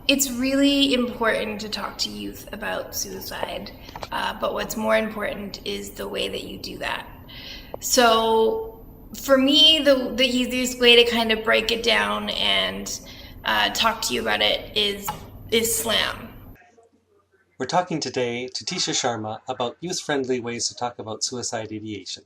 It's really important to talk to youth about suicide, but what's more important is the way that you do that. So for me, the easiest way to kind of break it down and talk to you about it is slam. We're talking today to Teesha Sharma about youth-friendly ways to talk about suicide ideation.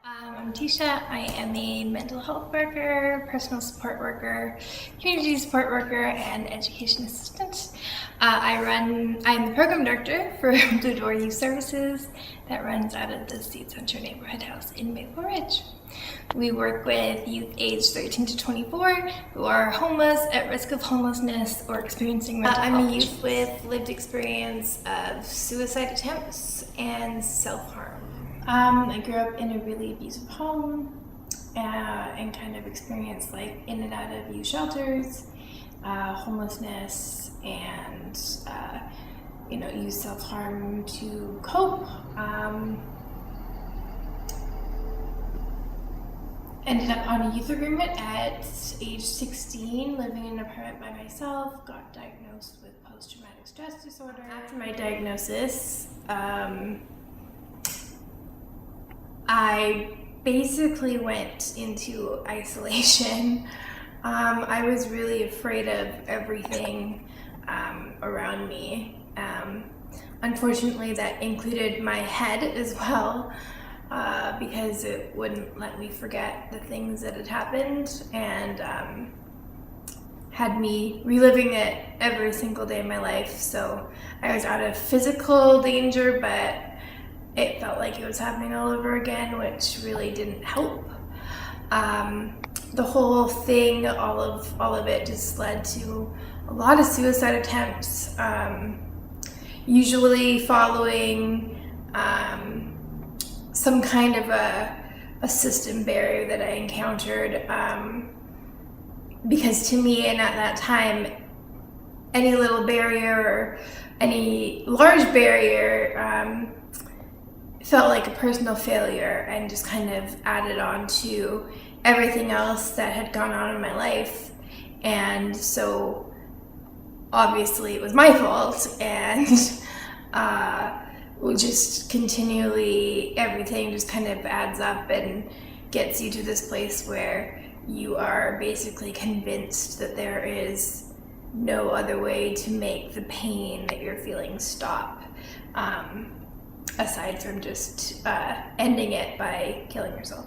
I'm Teesha. I am a mental health worker, personal support worker, community support worker, and education assistant. I'm the program director for Blue Door Youth Services that runs out of the State Center Neighborhood House in Maple Ridge. We work with youth aged 13 to 24 who are homeless, at risk of homelessness, or experiencing mental health. I'm a youth with lived experience of suicide attempts and self-harm. I grew up in a really abusive home and kind of experienced like in and out of youth shelters, homelessness, and use self-harm to cope. Ended up on a youth agreement at age 16, living in an apartment by myself, got diagnosed with post-traumatic stress disorder. After my diagnosis, I basically went into isolation. I was really afraid of everything around me. Unfortunately, that included my head as well, because it wouldn't let me forget the things that had happened and had me reliving it every single day of my life. So I was out of physical danger, but it felt like it was happening all over again, which really didn't help. The whole thing, all of it just led to a lot of suicide attempts, usually following some kind of a system barrier that I encountered, because to me, and at that time, any little barrier or any large barrier felt like a personal failure and just kind of added on to everything else that had gone on in my life. And so obviously it was my fault, and just continually everything just kind of adds up and gets you to this place where you are basically convinced that there is no other way to make the pain that you're feeling stop, aside from just ending it by killing yourself.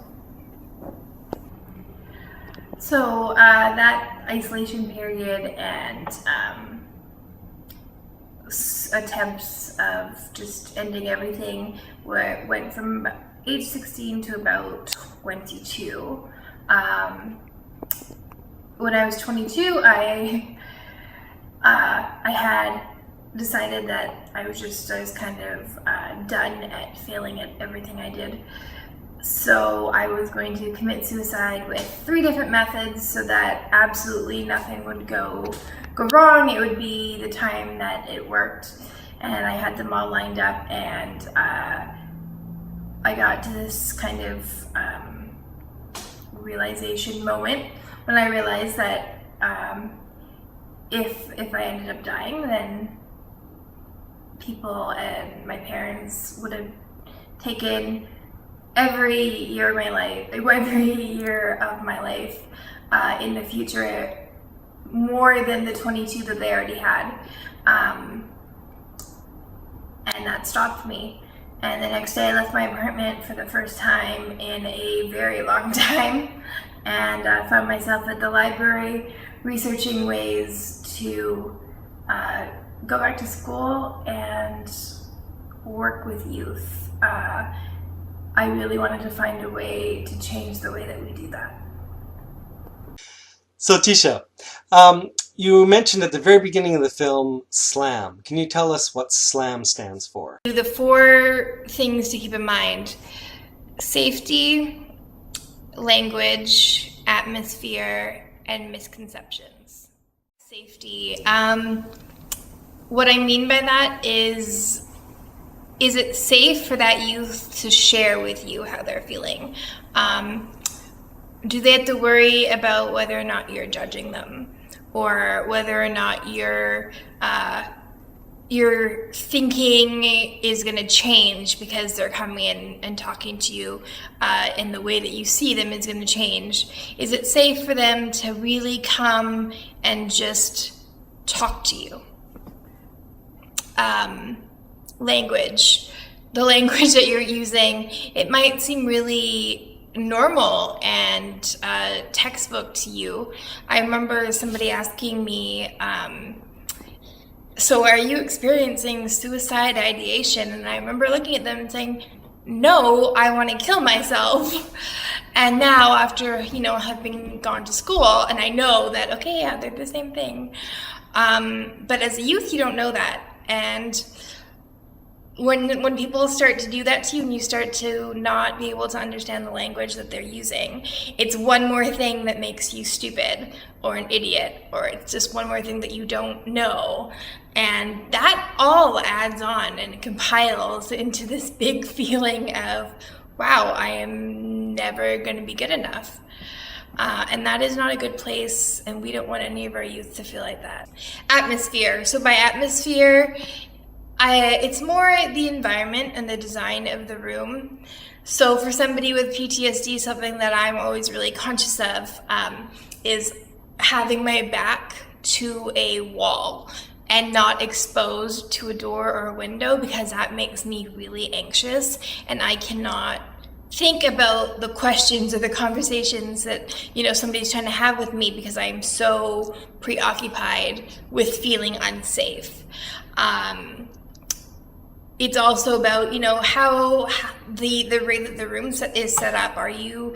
So that isolation period and attempts of just ending everything went from age 16 to about 22. When I was 22, I had decided that I was kind of done at failing at everything I did. So I was going to commit suicide with 3 different methods so that absolutely nothing would go wrong. It would be the time that it worked, and I had them all lined up, and I got to this kind of realization moment when I realized that if I ended up dying, then people and my parents would have taken every year of my life in the future, more than the 22 that they already had, and that stopped me. And the next day I left my apartment for the first time in a very long time, and found myself at the library researching ways to go back to school and work with youth. I really wanted to find a way to change the way that we do that. So Teesha, you mentioned at the very beginning of the film SLAM. Can you tell us what SLAM stands for? The 4 things to keep in mind: safety, language, atmosphere, and misconceptions. Safety. What I mean by that is it safe for that youth to share with you how they're feeling? Do they have to worry about whether or not you're judging them? or whether or not your thinking is going to change because they're coming in and talking to you, and the way that you see them is going to change. Is it safe for them to really come and just talk to you? Language. The language that you're using, it might seem really normal and textbook to you. I remember somebody asking me, so are you experiencing suicide ideation? And I remember looking at them and saying, no, I want to kill myself. And now after, having gone to school, and I know that, okay, yeah, they're the same thing. But as a youth, you don't know that. And when people start to do that to you and you start to not be able to understand the language that they're using, it's one more thing that makes you stupid or an idiot, or it's just one more thing that you don't know. And that all adds on and compiles into this big feeling of, wow, I am never going to be good enough. And that is not a good place, and we don't want any of our youth to feel like that. Atmosphere. So by atmosphere, it's more the environment and the design of the room. So for somebody with PTSD, something that I'm always really conscious of is having my back to a wall and not exposed to a door or a window, because that makes me really anxious, and I cannot think about the questions or the conversations that somebody's trying to have with me because I'm so preoccupied with feeling unsafe. It's also about how the way that the room is set up. Are you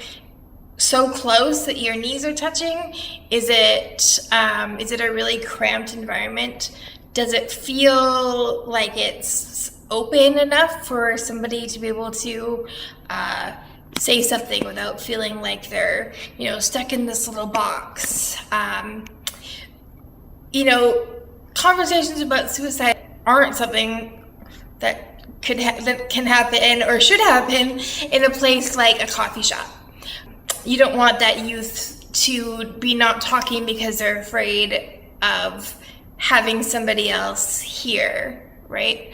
so close that your knees are touching? Is it a really cramped environment? Does it feel like it's open enough for somebody to be able to say something without feeling like they're stuck in this little box? Conversations about suicide aren't something that can happen or should happen in a place like a coffee shop. You don't want that youth to be not talking because they're afraid of having somebody else hear, right?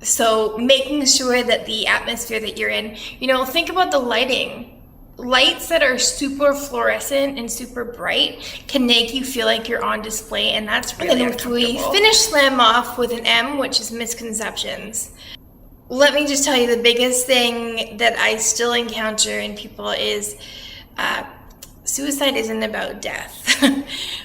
So making sure that the atmosphere that you're in, think about the lighting. Lights that are super fluorescent and super bright can make you feel like you're on display, and that's really uncomfortable. We finish SLAM off with an M, which is misconceptions. Let me just tell you, the biggest thing that I still encounter in people is suicide isn't about death.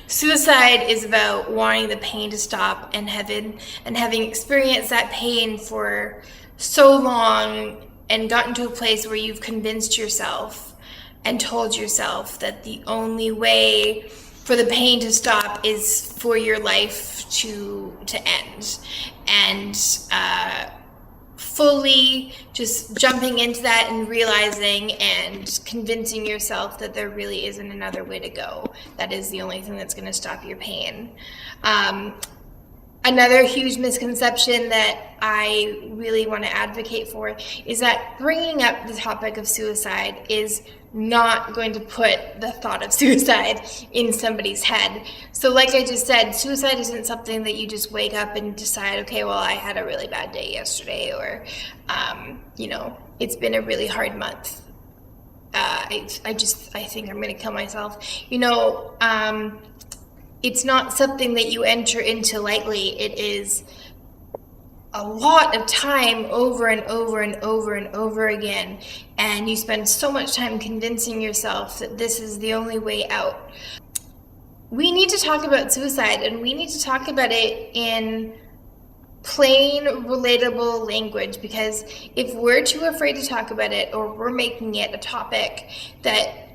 Suicide is about wanting the pain to stop and having experienced that pain for so long and gotten to a place where you've convinced yourself and told yourself that the only way for the pain to stop is for your life to end. And fully just jumping into that and realizing and convincing yourself that there really isn't another way to go. That is the only thing that's going to stop your pain. Another huge misconception that I really want to advocate for is that bringing up the topic of suicide is not going to put the thought of suicide in somebody's head. So like I just said, suicide isn't something that you just wake up and decide, okay, well, I had a really bad day yesterday, or, it's been a really hard month. I think I'm going to kill myself. It's not something that you enter into lightly. It is a lot of time over and over and over and over again, and you spend so much time convincing yourself that this is the only way out. We need to talk about suicide, and we need to talk about it in plain, relatable language, because if we're too afraid to talk about it, or we're making it a topic that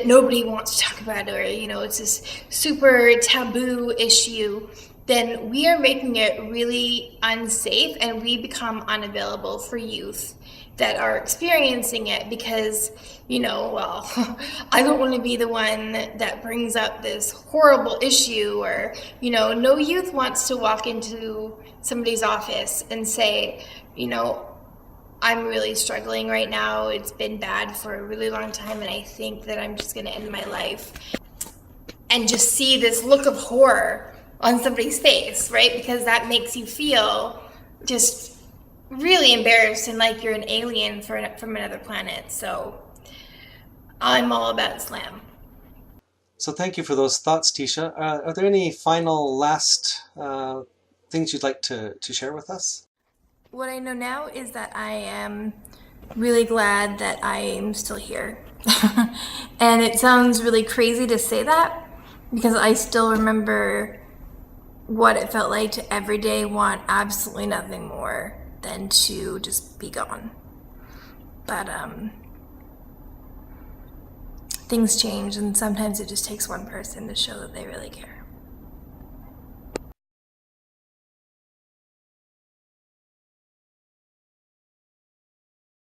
nobody wants to talk about, or it's this super taboo issue, then we are making it really unsafe, and we become unavailable for youth that are experiencing it, because I don't want to be the one that brings up this horrible issue, or no youth wants to walk into somebody's office and say, I'm really struggling right now. It's been bad for a really long time, and I think that I'm just going to end my life. and just see this look of horror on somebody's face, right? Because that makes you feel just really embarrassed and like you're an alien from another planet. So I'm all about slam. So thank you for those thoughts, Teesha. Are there any final last things you'd like to share with us? What I know now is that I am really glad that I am still here. And it sounds really crazy to say that because I still remember what it felt like to every day want absolutely nothing more than to just be gone. But things change, and sometimes it just takes one person to show that they really care.